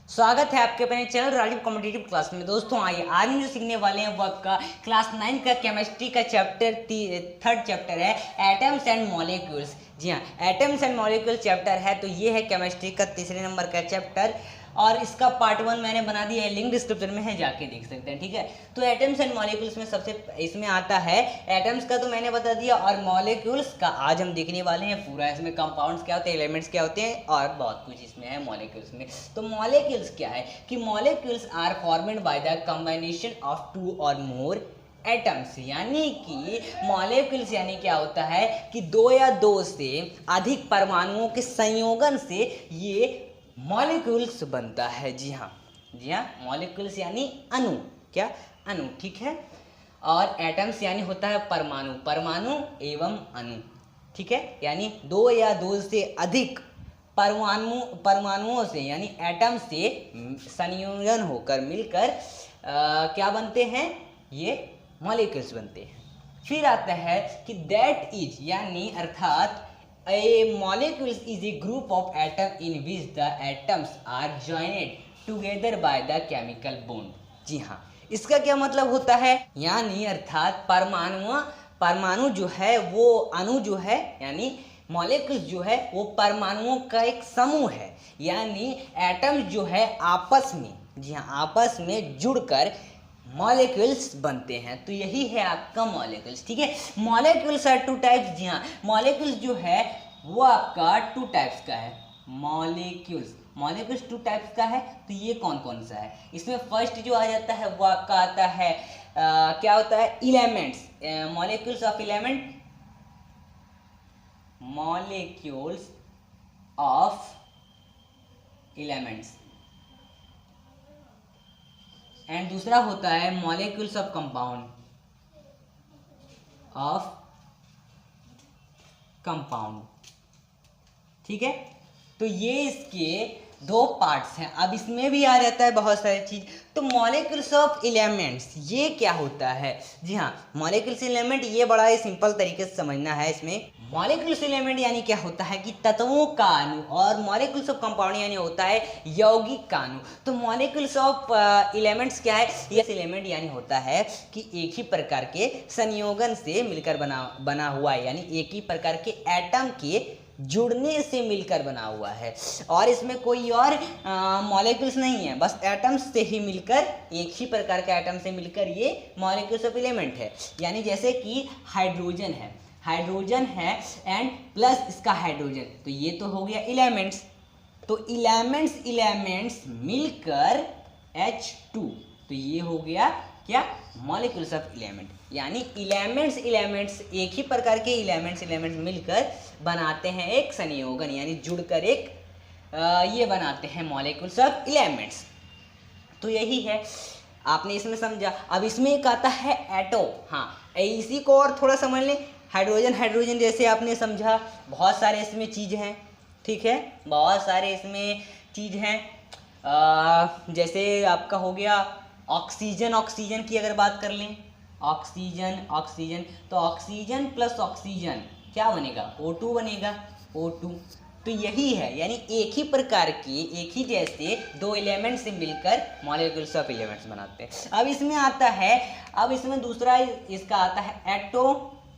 स्वागत है आपके अपने चैनल राजीव कॉम्पिटिटिव क्लास में। दोस्तों आइए आज हम जो सीखने वाले हैं वो आपका क्लास 9 का केमिस्ट्री का थर्ड चैप्टर है एटम्स एंड मॉलिक्यूल्स। जी हाँ, एटम्स एंड मॉलिक्यूल्स चैप्टर है, तो ये है केमिस्ट्री का तीसरे नंबर का चैप्टर और इसका पार्ट 1 मैंने बना दिया है, लिंक डिस्क्रिप्शन में है, जाके देख सकते हैं। ठीक है, तो एटम्स एंड मॉलिक्यूल्स में सबसे इसमें आता है एटम्स का, तो मैंने बता दिया, और मॉलिक्यूल्स का आज हम देखने वाले हैं पूरा। इसमें कंपाउंड्स क्या होते हैं, एलिमेंट्स क्या होते हैं और बहुत कुछ इसमें है मॉलिक्यूल्स में। तो मॉलिक्यूल्स क्या है कि molecules are formed by the combination of 2 और मोर एटम्स, यानी कि मॉलिक्यूल्स यानी क्या होता है कि 2 या 2 से अधिक परमाणुओं के संयोजन से ये मॉलिक्यूल्स बनता है। जी हाँ, मॉलिक्यूल्स यानी अणु, क्या अणु, ठीक है। और एटम्स यानी होता है परमाणु, परमाणु एवं अणु, ठीक है। यानी 2 या 2 से अधिक परमाणुओं से यानी एटम से संयोजन होकर मिलकर क्या बनते हैं, ये मॉलिक्यूल्स बनते हैं। फिर आता है कि दैट इज, यानी अर्थात A molecule is a group of atoms in which the atoms are joined together by the chemical bond। जी हाँ, इसका क्या मतलब होता है, यानी अर्थात परमाणु जो है वो अणु जो है, यानी मॉलिक्यूल्स जो है वो परमाणुओं का एक समूह है, यानी एटम्स जो है आपस में, जी हाँ, आपस में जुड़कर मॉलिक्यूल्स बनते हैं। तो यही है आपका मॉलिक्यूल्स, ठीक है। Molecules are 2 types. जी हाँ, मॉलिक्यूल्स जो है वो आपका 2 टाइप्स का है। मॉलिक्यूल्स 2 टाइप्स का है। तो ये कौन कौन सा है, इसमें फर्स्ट जो आ जाता है वो आपका आता है क्या होता है, elements, molecules of element, molecules of elements. And दूसरा होता है मॉलिक्यूल्स ऑफ कंपाउंड, ठीक है। तो ये इसके 2 पार्ट्स हैं। अब इसमें भी आ जाता है बहुत सारी चीज। तो मॉलिक्यूल्स ऑफ एलिमेंट्स ये क्या होता है, जी हाँ, मॉलिक्यूल्स एलिमेंट ये बड़ा ही सिंपल तरीके से समझना है। इसमें मॉलिक्यूल्स एलिमेंट यानी क्या होता है कि तत्वों का अणु, और मॉलिक्यूल्स ऑफ कंपाउंड यानी होता है यौगिक का अणु। तो मॉलिक्यूल्स ऑफ एलिमेंट्स क्या है, ये एलिमेंट यानी होता है कि एक ही प्रकार के संयोजन से मिलकर बना हुआ है, यानी एक ही प्रकार के एटम के जुड़ने से मिलकर बना हुआ है, और इसमें कोई और मॉलिक्यूल्स नहीं है, बस एटम्स से ही मिलकर, एक ही प्रकार के एटम से मिलकर ये मॉलिक्यूल्स ऑफ एलिमेंट है। यानी जैसे कि हाइड्रोजन है एंड प्लस इसका हाइड्रोजन, तो ये तो हो गया एलिमेंट्स। तो एलिमेंट्स मिलकर H2, तो ये हो गया क्या, मॉलिक्यूल्स ऑफ एलिमेंट। यानी एलिमेंट्स एक ही प्रकार के एलिमेंट्स मिलकर बनाते हैं एक संयोजन, यानी जुड़कर एक ये बनाते हैं मॉलिक्यूल्स ऑफ एलिमेंट्स। तो यही है, आपने इसमें समझा। अब इसमें एक आता है एटो, हाँ, इसी को और थोड़ा समझ लें। हाइड्रोजन जैसे आपने समझा, बहुत सारे इसमें चीज़ हैं, ठीक है, बहुत सारे इसमें चीज़ हैं। जैसे आपका हो गया ऑक्सीजन की अगर बात कर लें, ऑक्सीजन, तो ऑक्सीजन प्लस ऑक्सीजन क्या बनेगा, O2 बनेगा, O2। तो यही है, यानी एक ही प्रकार की, एक ही जैसे 2 एलिमेंट से मिलकर मॉलिक्यूल्स ऑफ एलिमेंट्स बनाते हैं। अब इसमें आता है, अब इसमें दूसरा इसका आता है एटोमिसिटी।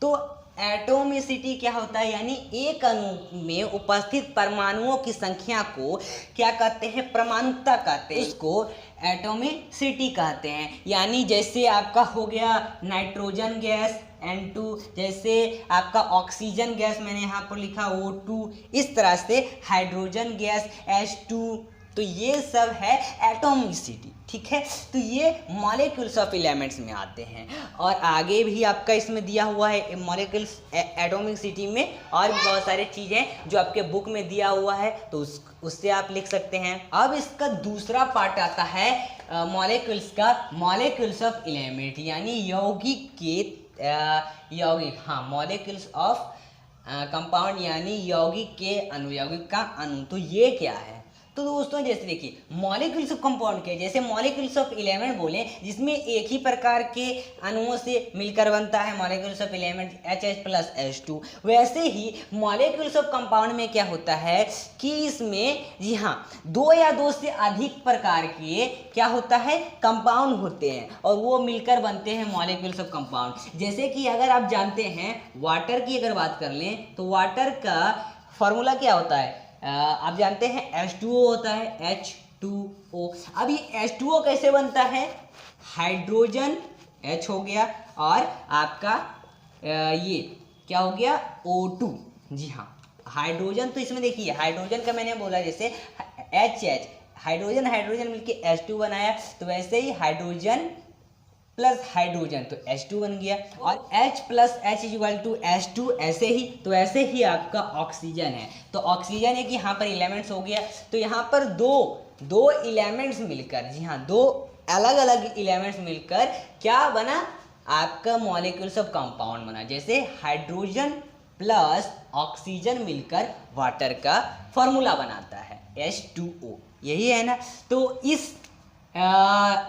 तो एटोमिसिटी क्या होता है, यानी एक अणु में उपस्थित परमाणुओं की संख्या को क्या कहते हैं, परमाणुकता कहते हैं, इसको एटोमिसिटी कहते हैं। यानी जैसे आपका हो गया नाइट्रोजन गैस N2, जैसे आपका ऑक्सीजन गैस मैंने यहाँ पर लिखा O2, इस तरह से हाइड्रोजन गैस H2, तो ये सब है एटोमिसिटी, ठीक है। तो ये मॉलिक्यूल्स ऑफ एलिमेंट्स में आते हैं, और आगे भी आपका इसमें दिया हुआ है मॉलिक्यूल्स एटोमिसिटी में, और भी बहुत सारी चीज़ें जो आपके बुक में दिया हुआ है, तो उससे आप लिख सकते हैं। अब इसका दूसरा पार्ट आता है मॉलिक्यूल्स ऑफ एलिमेंट, यानी मॉलिक्यूल्स ऑफ कंपाउंड, यानी यौगिक का अणु। तो ये क्या है, तो दोस्तों जैसे देखिए मॉलिक्यूल्स ऑफ कंपाउंड के, जैसे मॉलिक्यूल्स ऑफ एलिमेंट बोले जिसमें एक ही प्रकार के अणुओं से मिलकर बनता है molecules of element HH plus H2, वैसे ही मॉलिक्यूल्स ऑफ कंपाउंड में क्या होता है कि इसमें जी हाँ दो या दो से अधिक प्रकार के क्या होता है कंपाउंड होते हैं और वो मिलकर बनते हैं मॉलिक्यूल्स ऑफ कंपाउंड। जैसे कि अगर आप जानते हैं वाटर की अगर बात कर लें तो वाटर का फॉर्मूला क्या होता है, आप जानते हैं H2O होता है, H2O। अब ये H2O कैसे बनता है, हाइड्रोजन H हो गया और आपका ये क्या हो गया O2। जी हाँ हाइड्रोजन, तो इसमें देखिए हाइड्रोजन का मैंने बोला जैसे HH हाइड्रोजन हाइड्रोजन मिलके H2 बनाया, तो वैसे ही हाइड्रोजन प्लस हाइड्रोजन तो H2 बन गया और H plus H equal to H2, ऐसे ही तो ऐसे ही आपका ऑक्सीजन है। तो ऑक्सीजन एक यहाँ पर एलिमेंट्स हो गया, तो यहाँ पर दो एलिमेंट्स मिलकर, जी हाँ दो अलग अलग एलिमेंट्स मिलकर क्या बना, आपका मॉलिक्यूल्स ऑफ कंपाउंड बना। जैसे हाइड्रोजन प्लस ऑक्सीजन मिलकर वाटर का फॉर्मूला बनाता है H2O, यही है ना। तो इस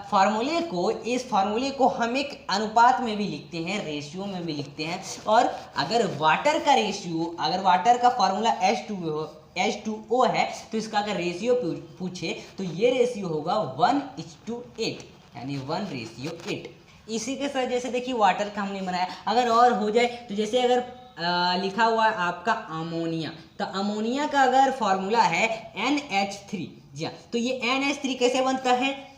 फार्मूले को हम एक अनुपात में भी लिखते हैं, रेशियो में भी लिखते हैं। और अगर वाटर का रेशियो, अगर वाटर का फॉर्मूला H2O है तो इसका अगर रेशियो पूछे तो ये रेशियो होगा 1:8, यानी 1:8। इसी के साथ जैसे देखिए वाटर का हमने बनाया, अगर और हो जाए तो जैसे अगर लिखा हुआ है आपका अमोनिया, तो अमोनिया का अगर फॉर्मूला है NH3, जी हाँ तो ये NH3 कैसे बनता है,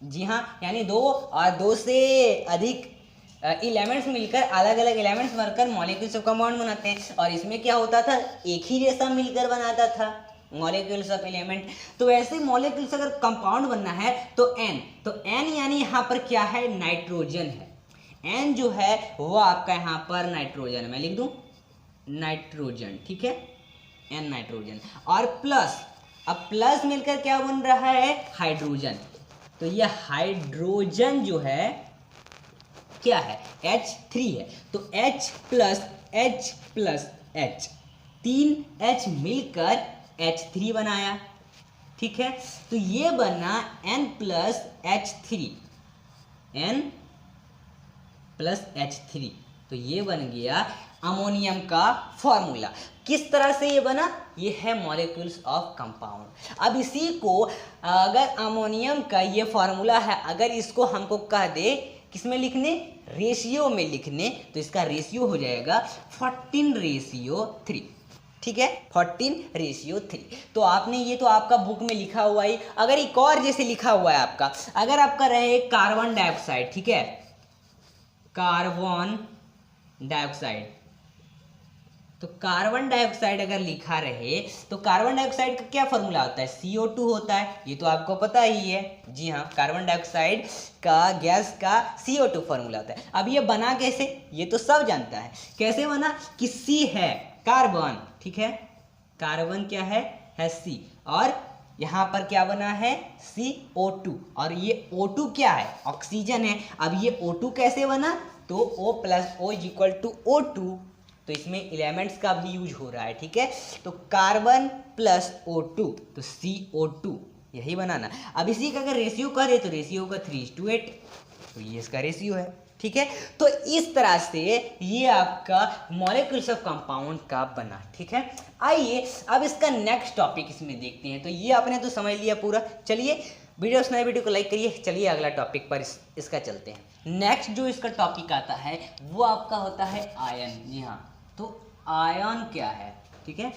जी हाँ यानी दो से अधिक एलिमेंट्स मिलकर अलग अलग एलिमेंट्स बनकर मॉलिक्यूल्स ऑफ कंपाउंड बनाते हैं। और इसमें क्या होता था, एक ही जैसा मिलकर बनाता था मॉलिक्यूल्स ऑफ एलिमेंट। तो वैसे मॉलिक्यूल्स अगर कंपाउंड बनना है तो N यानी यहाँ पर क्या है, नाइट्रोजन है। N जो है वो आपका यहाँ पर नाइट्रोजन है, मैं लिख दूं नाइट्रोजन, ठीक है N नाइट्रोजन। और प्लस, अब प्लस मिलकर क्या बन रहा है, हाइड्रोजन। तो ये हाइड्रोजन जो है क्या है, H3 है। तो H प्लस H, 3 H मिलकर H3 बनाया, ठीक है। तो ये बना N प्लस H3, तो ये बन गया अमोनियम का फॉर्मूला। किस तरह से ये बना, ये है मॉलिक्यूल्स ऑफ कंपाउंड। अब इसी को अगर अमोनियम का ये फॉर्मूला है, अगर इसको हमको कह दे किसमें लिखने, रेशियो में लिखने, तो इसका रेशियो हो जाएगा 14:3, ठीक है 14:3। तो आपने ये तो आपका बुक में लिखा हुआ ही, अगर एक और जैसे लिखा हुआ है आपका, अगर आपका रहे कार्बन डाइऑक्साइड, ठीक है कार्बन डाइऑक्साइड, तो कार्बन डाइऑक्साइड अगर लिखा रहे तो कार्बन डाइऑक्साइड का क्या फॉर्मूला होता है, CO2 होता है, ये तो आपको पता ही है। जी हाँ कार्बन डाइऑक्साइड का गैस का CO2 फॉर्मूला होता है। अब ये बना कैसे, ये तो सब जानता है कैसे बना, कि C है कार्बन, ठीक है कार्बन क्या है C, और यहाँ पर क्या बना है CO2, और ये O2 क्या है, ऑक्सीजन है। अब ये O2 कैसे बना, तो O plus O equal to O2, तो इसमें एलिमेंट्स का भी यूज हो रहा है, ठीक है। तो कार्बन प्लस O2 तो CO2, यही बनाना। अब इसी का अगर रेशियो करे तो रेशियो होगा 3:8, तो ये इसका रेशियो है, ठीक है। तो इस तरह से ये आपका मॉलिक्यूल्स ऑफ कंपाउंड का बना, ठीक है। आइए अब इसका नेक्स्ट टॉपिक इसमें देखते हैं। तो ये आपने तो समझ लिया पूरा, चलिए वीडियो को लाइक करिए। चलिए अगला टॉपिक पर इसका चलते हैं। नेक्स्ट जो इसका टॉपिक आता है वो आपका होता है आयन। जी हाँ तो आयन क्या है, ठीक है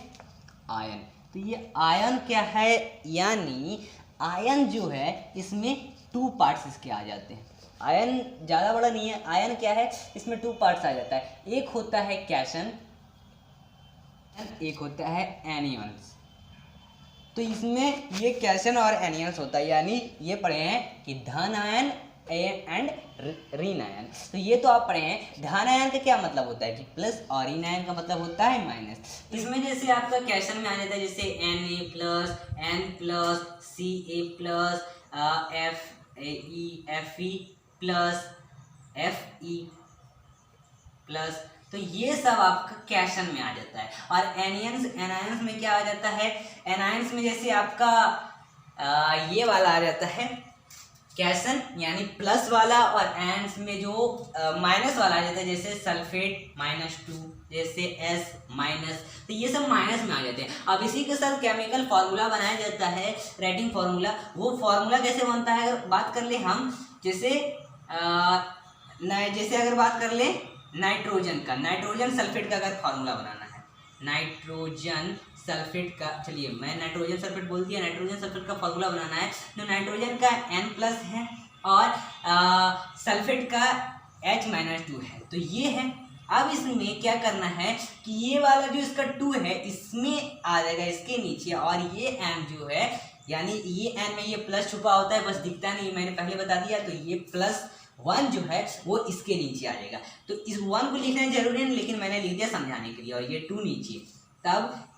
आयन, तो ये आयन क्या है, यानी आयन जो है इसमें 2 पार्ट्स इसके आ जाते हैं। आयन ज़्यादा बड़ा नहीं है, आयन क्या है इसमें 2 पार्ट्स आ जाता है। एक होता है कैशन, एक होता है एनियंस। तो इसमें ये कैशन और एनियंस होता है, यानी ये पढ़े हैं कि धन आयन एंड ऋण आयन। तो ये तो आप पढ़े हैं। धन आयन का क्या मतलब होता है कि प्लस, और ऋण आयन का मतलब होता है माइनस। इसमें जैसे आपका क्वेश्चन में आ जाता है जैसे Na plus N plus Ca plus Fe plus Fe plus, तो ये सब आपका क्वेश्चन में आ जाता है। और एनायंस में क्या आ जाता है, एनायंस में जैसे आपका ये वाला आ जाता है कैशन यानी प्लस वाला, और एंड्स में जो माइनस वाला आ जाता है, जैसे सल्फेट -2, जैसे S माइनस, तो ये सब माइनस में आ जाते हैं। अब इसी के साथ केमिकल फार्मूला बनाया जाता है, राइटिंग फार्मूला। वो फार्मूला कैसे बनता है अगर बात कर ले हम, जैसे अगर बात कर ले नाइट्रोजन का, नाइट्रोजन सल्फेट का अगर फार्मूला बनाना है, नाइट्रोजन सल्फेट का, चलिए मैं नाइट्रोजन सल्फेट बोल दिया, नाइट्रोजन सल्फेट का फार्मूला बनाना है तो नाइट्रोजन का N+ है और सल्फेट का H-2 है, तो ये है। अब इसमें क्या करना है कि ये वाला जो इसका 2 है इसमें आ जाएगा इसके नीचे, और ये M जो है यानी ये N में ये प्लस छुपा होता है, बस दिखता नहीं, मैंने पहले बता दिया। तो ये +1 जो है वो इसके नीचे आ जाएगा। तो इस 1 को लिखना जरूरी नहीं, लेकिन मैंने लिख दिया समझाने के लिए, और ये 2 नीचे, तब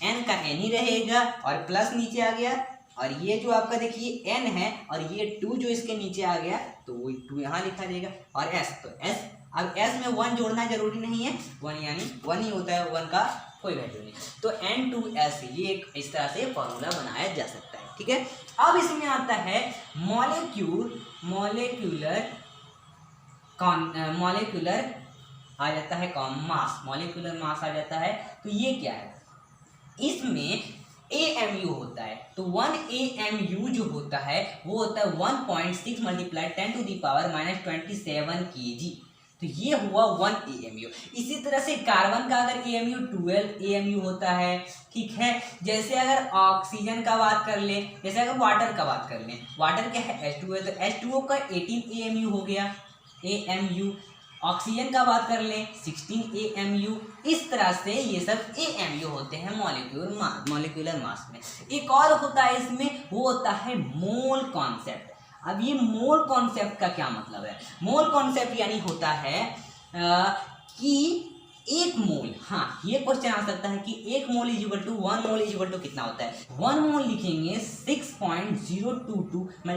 N का N ही रहेगा और प्लस नीचे आ गया, और ये जो आपका देखिए N है और ये 2 जो इसके नीचे आ गया तो वो 2 यहाँ लिखा जाएगा, और S तो S, अब S में 1 जोड़ना जरूरी नहीं है, 1 यानी 1 ही होता है, 1 का कोई वैल्यू नहीं, तो N2S, ये एक इस तरह से फॉर्मूला बनाया जा सकता है, ठीक है। अब इसमें आता है मॉलिक्यूलर आ जाता है मास, मॉलिक्यूलर मास आ जाता है। तो ये क्या है, इसमें AMU होता है, तो 1 AMU जो होता है वो होता है 1.6 × 10⁻⁻27 kg, तो ये हुआ 1 AMU। इसी तरह से कार्बन का अगर AMU 12 AMU होता है, ठीक है। जैसे अगर ऑक्सीजन का बात कर ले, जैसे अगर वाटर का बात कर लें, वाटर क्या है H2 है, तो H2O का 18 AMU हो गया AMU। ऑक्सीजन का बात कर लें 16 AMU। इस तरह से ये सब AMU होते हैं मॉलिक्यूलर मास में। एक और होता है इसमें, वो होता है मोल कॉन्सेप्ट। अब ये मोल कॉन्सेप्ट का क्या मतलब है, मोल कॉन्सेप्ट यानी होता है कि एक मोल, हाँ ये क्वेश्चन आ सकता है कि 1 मोल = 1 मोल = कितना होता है। 1 मोल लिखेंगे 6.022 ×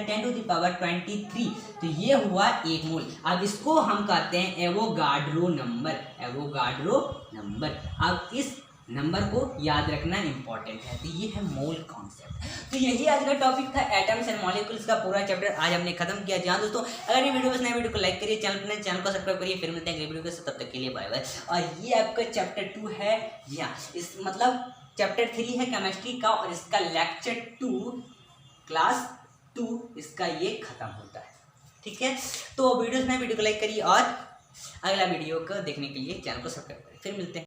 10⁻23, तो ये हुआ 1 मोल। अब इसको हम कहते हैं एवोगाड्रो नंबर। अब इस नंबर को याद रखना इंपॉर्टेंट है, तो ये है मोल कॉन्सेप्ट। तो यही आज का टॉपिक था, एटम्स एंड मॉलिक्यूल्स का पूरा चैप्टर आज हमने खत्म किया। जहाँ दोस्तों अगर ये वीडियो पसंद आए, वीडियो को लाइक करिए, चैनल को सब्सक्राइब करिए। फिर मिलते हैं अगले वीडियो के साथ, तब तक के लिए बाय बाय। और ये आपका चैप्टर 2 है, जी हाँ, इस मतलब चैप्टर 3 है केमिस्ट्री का, और इसका लेक्चर 2 क्लास 2 इसका ये खत्म होता है, ठीक है। तो वीडियो को लाइक करिए और अगला वीडियो को देखने के लिए चैनल को सब्सक्राइब करिए। फिर मिलते हैं।